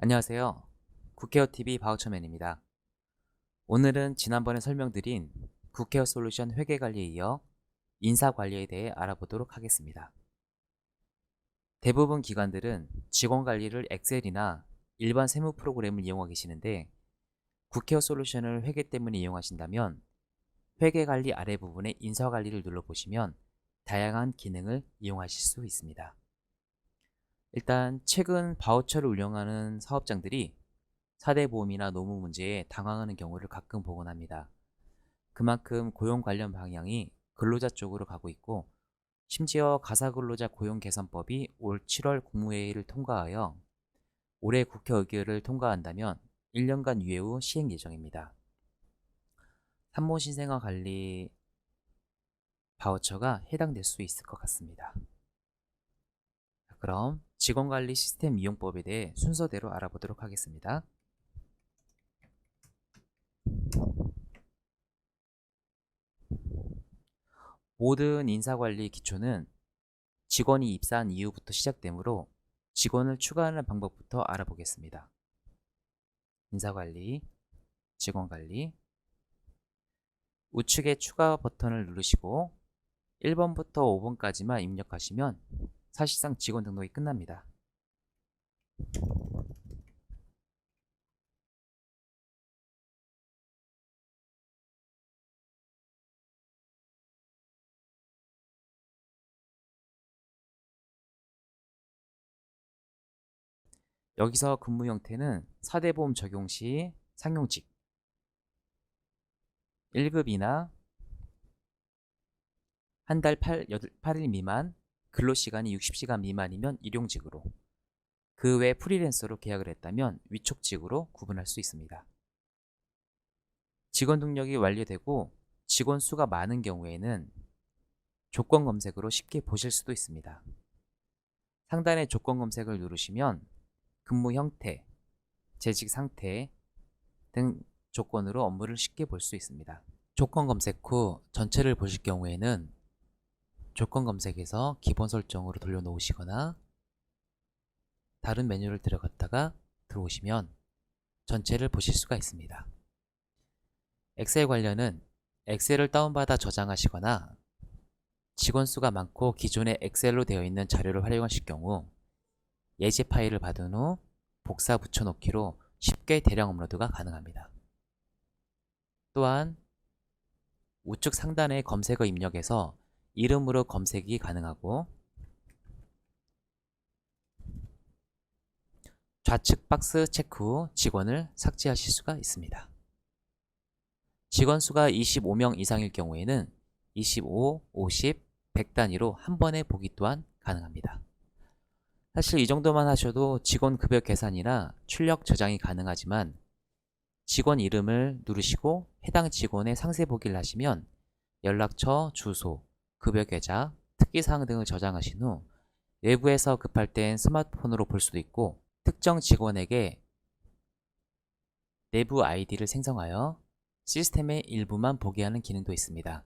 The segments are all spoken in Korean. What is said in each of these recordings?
안녕하세요. 국회어TV 바우처맨입니다. 오늘은 지난번에 설명드린 국회어 솔루션 회계관리에 이어 인사관리에 대해 알아보도록 하겠습니다. 대부분 기관들은 직원관리를 엑셀이나 일반 세무 프로그램을 이용하고 계시는데 국회어 솔루션을 회계 때문에 이용하신다면 회계관리 아래 부분에 인사관리를 눌러보시면 다양한 기능을 이용하실 수 있습니다. 일단 최근 바우처를 운영하는 사업장들이 4대 보험이나 노무 문제에 당황하는 경우를 가끔 보곤 합니다. 그만큼 고용 관련 방향이 근로자 쪽으로 가고 있고 심지어 가사근로자 고용개선법이 올 7월 국무회의를 통과하여 올해 국회 의결을 통과한다면 1년간 유예 후 시행 예정입니다. 산모신생아 관리 바우처가 해당될 수 있을 것 같습니다. 그럼 직원관리 시스템 이용법에 대해 순서대로 알아보도록 하겠습니다. 모든 인사관리 기초는 직원이 입사한 이후부터 시작되므로 직원을 추가하는 방법부터 알아보겠습니다. 인사관리, 직원관리, 우측에 추가 버튼을 누르시고 1번부터 5번까지만 입력하시면 사실상 직원 등록이 끝납니다. 여기서 근무 형태는 4대 보험 적용 시 상용직 1급이나 한 달 8일 미만, 근로시간이 60시간 미만이면 일용직으로, 그 외 프리랜서로 계약을 했다면 위촉직으로 구분할 수 있습니다. 직원 등록이 완료되고 직원 수가 많은 경우에는 조건 검색으로 쉽게 보실 수도 있습니다. 상단의 조건 검색을 누르시면 근무 형태, 재직 상태 등 조건으로 업무를 쉽게 볼 수 있습니다. 조건 검색 후 전체를 보실 경우에는 조건 검색에서 기본 설정으로 돌려놓으시거나 다른 메뉴를 들어갔다가 들어오시면 전체를 보실 수가 있습니다. 엑셀 관련은 엑셀을 다운받아 저장하시거나 직원 수가 많고 기존에 엑셀로 되어 있는 자료를 활용하실 경우 예제 파일을 받은 후 복사 붙여넣기로 쉽게 대량 업로드가 가능합니다. 또한 우측 상단의 검색어 입력에서 이름으로 검색이 가능하고 좌측 박스 체크 후 직원을 삭제하실 수가 있습니다. 직원 수가 25명 이상일 경우에는 25, 50, 100 단위로 한 번에 보기 또한 가능합니다. 사실 이 정도만 하셔도 직원 급여 계산이나 출력 저장이 가능하지만 직원 이름을 누르시고 해당 직원의 상세 보기를 하시면 연락처, 주소, 급여 계좌, 특기사항 등을 저장하신 후 외부에서 급할 땐 스마트폰으로 볼 수도 있고 특정 직원에게 내부 아이디를 생성하여 시스템의 일부만 보게 하는 기능도 있습니다.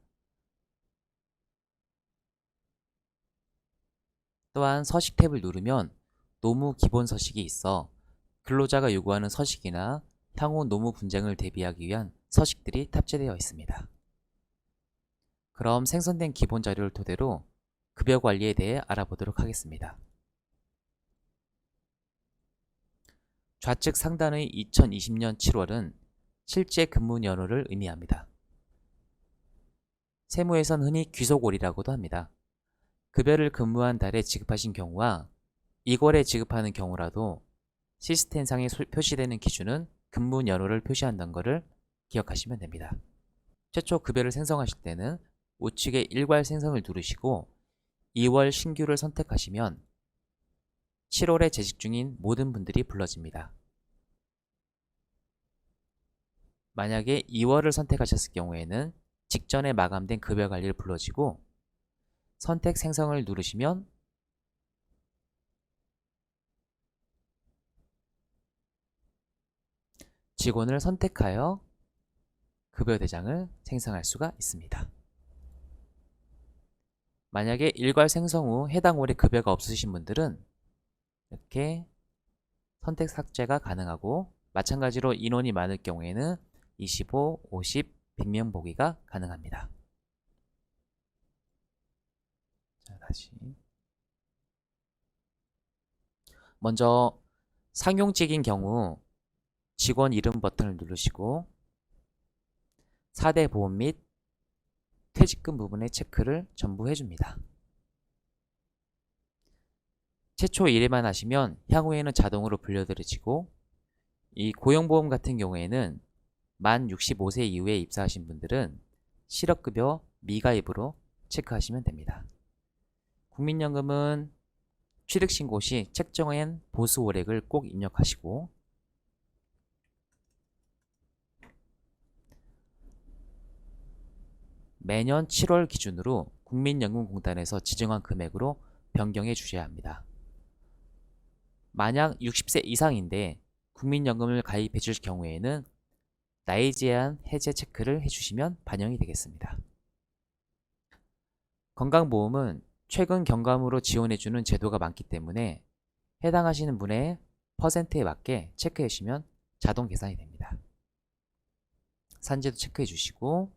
또한 서식 탭을 누르면 노무 기본 서식이 있어 근로자가 요구하는 서식이나 향후 노무 분쟁을 대비하기 위한 서식들이 탑재되어 있습니다. 그럼 생성된 기본 자료를 토대로 급여 관리에 대해 알아보도록 하겠습니다. 좌측 상단의 2020년 7월은 실제 근무 연호를 의미합니다. 세무에선 흔히 귀속월이라고도 합니다. 급여를 근무한 달에 지급하신 경우와 2월에 지급하는 경우라도 시스템상에 표시되는 기준은 근무 연호를 표시한다는 것을 기억하시면 됩니다. 최초 급여를 생성하실 때는 우측에 일괄 생성을 누르시고 2월 신규를 선택하시면 7월에 재직 중인 모든 분들이 불러집니다. 만약에 2월을 선택하셨을 경우에는 직전에 마감된 급여 관리를 불러지고 선택 생성을 누르시면 직원을 선택하여 급여 대장을 생성할 수가 있습니다. 만약에 일괄 생성 후 해당 월에 급여가 없으신 분들은 이렇게 선택 삭제가 가능하고 마찬가지로 인원이 많을 경우에는 25, 50, 100명 보기가 가능합니다. 자, 다시. 먼저 상용직인 경우 직원 이름 버튼을 누르시고 4대 보험 및 퇴직금 부분의 체크를 전부 해줍니다. 최초 1회만 하시면 향후에는 자동으로 불려드려지고 이 고용보험 같은 경우에는 만 65세 이후에 입사하신 분들은 실업급여 미가입으로 체크하시면 됩니다. 국민연금은 취득신고 시 책정한 보수 월액을 꼭 입력하시고 매년 7월 기준으로 국민연금공단에서 지정한 금액으로 변경해 주셔야 합니다. 만약 60세 이상인데 국민연금을 가입해 주실 경우에는 나이 제한 해제 체크를 해주시면 반영이 되겠습니다. 건강보험은 최근 경감으로 지원해주는 제도가 많기 때문에 해당하시는 분의 퍼센트에 맞게 체크해 주시면 자동 계산이 됩니다. 산재도 체크해 주시고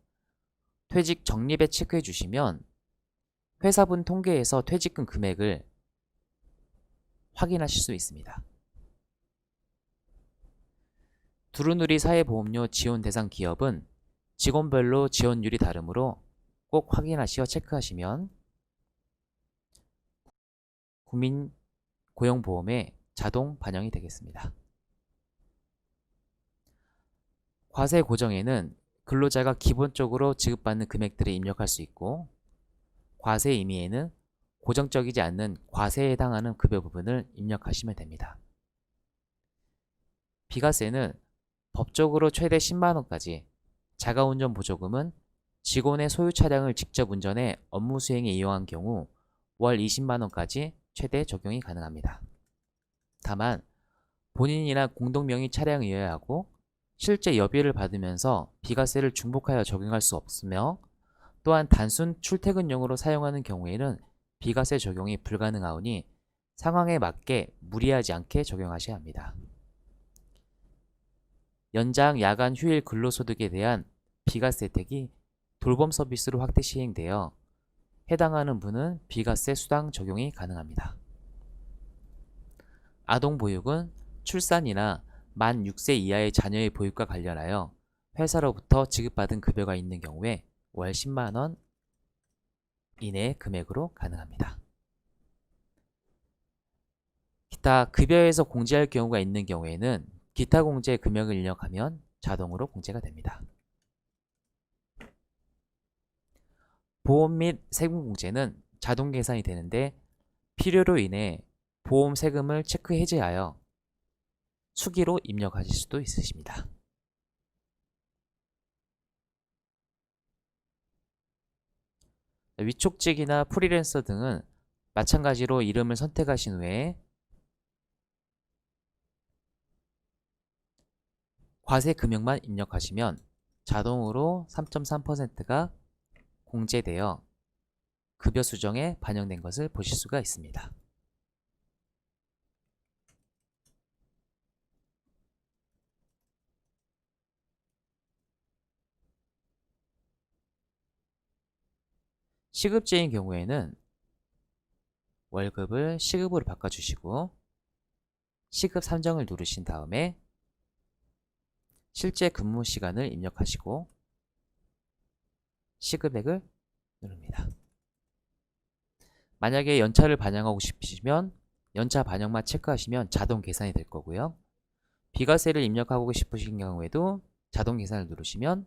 퇴직 적립에 체크해 주시면 회사분 통계에서 퇴직금 금액을 확인하실 수 있습니다. 두루누리 사회보험료 지원 대상 기업은 직원별로 지원율이 다르므로 꼭 확인하시어 체크하시면 국민 고용보험에 자동 반영이 되겠습니다. 과세 고정에는 근로자가 기본적으로 지급받는 금액들을 입력할 수 있고 과세 임의에는 고정적이지 않는 과세에 해당하는 급여 부분을 입력하시면 됩니다. 비과세는 법적으로 최대 10만원까지, 자가운전 보조금은 직원의 소유 차량을 직접 운전해 업무 수행에 이용한 경우 월 20만원까지 최대 적용이 가능합니다. 다만 본인이나 공동명의 차량이어야 하고 실제 여비를 받으면서 비과세를 중복하여 적용할 수 없으며 또한 단순 출퇴근용으로 사용하는 경우에는 비과세 적용이 불가능하오니 상황에 맞게 무리하지 않게 적용하셔야 합니다. 연장 야간 휴일 근로소득에 대한 비과세 혜택이 돌봄 서비스로 확대 시행되어 해당하는 분은 비과세 수당 적용이 가능합니다. 아동보육은 출산이나 만 6세 이하의 자녀의 보육과 관련하여 회사로부터 지급받은 급여가 있는 경우에 월 10만원 이내의 금액으로 가능합니다. 기타 급여에서 공제할 경우가 있는 경우에는 기타 공제 금액을 입력하면 자동으로 공제가 됩니다. 보험 및 세금 공제는 자동 계산이 되는데 필요로 인해 보험 세금을 체크 해제하여 수기로 입력하실 수도 있으십니다. 위촉직이나 프리랜서 등은 마찬가지로 이름을 선택하신 후에 과세 금액만 입력하시면 자동으로 3.3%가 공제되어 급여 수정에 반영된 것을 보실 수가 있습니다. 시급제인 경우에는 월급을 시급으로 바꿔주시고 시급 산정을 누르신 다음에 실제 근무 시간을 입력하시고 시급액을 누릅니다. 만약에 연차를 반영하고 싶으시면 연차 반영만 체크하시면 자동 계산이 될 거고요. 비과세를 입력하고 싶으신 경우에도 자동 계산을 누르시면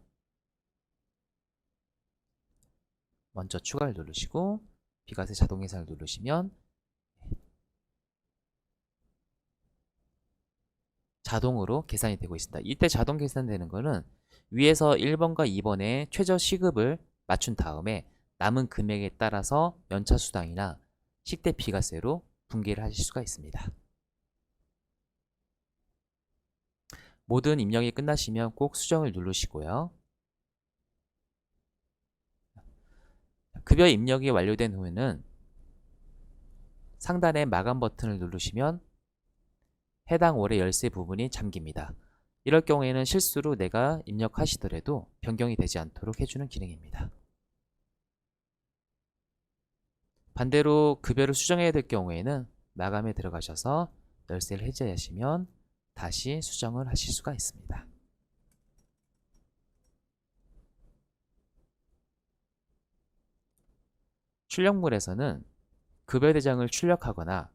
먼저 추가를 누르시고 비과세 자동 계산을 누르시면 자동으로 계산이 되고 있습니다. 이때 자동 계산되는 거는 위에서 1번과 2번의 최저 시급을 맞춘 다음에 남은 금액에 따라서 연차 수당이나 식대 비과세로 분기를 하실 수가 있습니다. 모든 입력이 끝나시면 꼭 수정을 누르시고요. 급여 입력이 완료된 후에는 상단의 마감 버튼을 누르시면 해당 월의 열세 부분이 잠깁니다. 이럴 경우에는 실수로 내가 입력하시더라도 변경이 되지 않도록 해주는 기능입니다. 반대로 급여를 수정해야 될 경우에는 마감에 들어가셔서 열쇠를 해제하시면 다시 수정을 하실 수가 있습니다. 출력물에서는 급여 대장을 출력하거나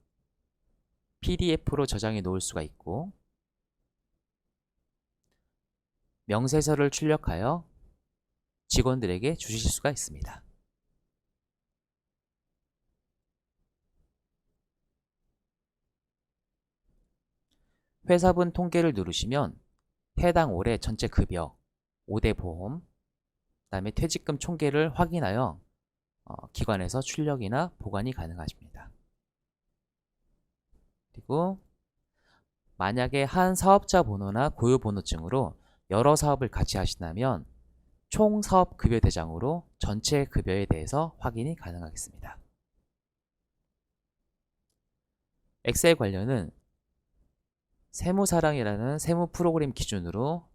PDF로 저장해 놓을 수가 있고, 명세서를 출력하여 직원들에게 주실 수가 있습니다. 회사분 통계를 누르시면 해당 올해 전체 급여, 5대 보험, 그 다음에 퇴직금 총계를 확인하여 기관에서 출력이나 보관이 가능하십니다. 그리고 만약에 한 사업자 번호나 고유 번호증으로 여러 사업을 같이 하신다면 총 사업 급여 대장으로 전체 급여에 대해서 확인이 가능하겠습니다. 엑셀 관련은 세무사랑이라는 세무 프로그램 기준으로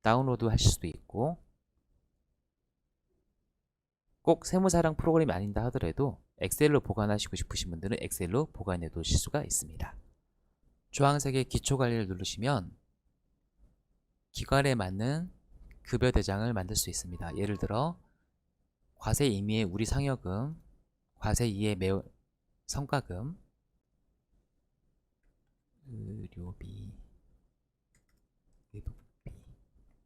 다운로드 하실 수도 있고, 꼭 세무사랑 프로그램이 아닌다 하더라도 엑셀로 보관하시고 싶으신 분들은 엑셀로 보관해 두실 수가 있습니다. 주황색의 기초관리를 누르시면 기관에 맞는 급여 대장을 만들 수 있습니다. 예를 들어 과세 임의의 우리 상여금, 과세 이의 매월 성과금, 의료비, 의복비,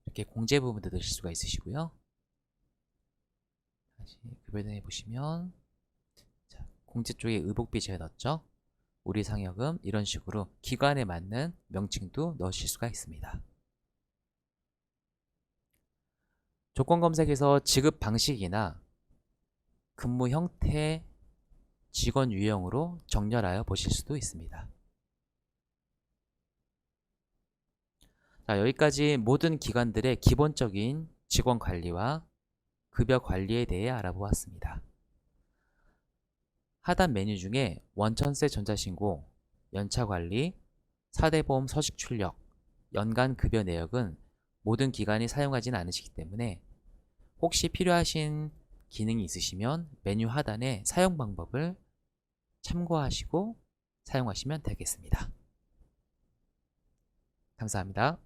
이렇게 공제 부분도 넣으실 수가 있으시고요. 다시 급여 대장에 보시면 자, 공제 쪽에 의복비 제가 넣었죠. 우리 상여금, 이런 식으로 기관에 맞는 명칭도 넣으실 수가 있습니다. 조건 검색에서 지급 방식이나 근무 형태, 직원 유형으로 정렬하여 보실 수도 있습니다. 자, 여기까지 모든 기관들의 기본적인 직원 관리와 급여 관리에 대해 알아보았습니다. 하단 메뉴 중에 원천세 전자신고, 연차관리, 4대 보험 서식 출력, 연간 급여 내역은 모든 기관이 사용하지는 않으시기 때문에 혹시 필요하신 기능이 있으시면 메뉴 하단에 사용 방법을 참고하시고 사용하시면 되겠습니다. 감사합니다.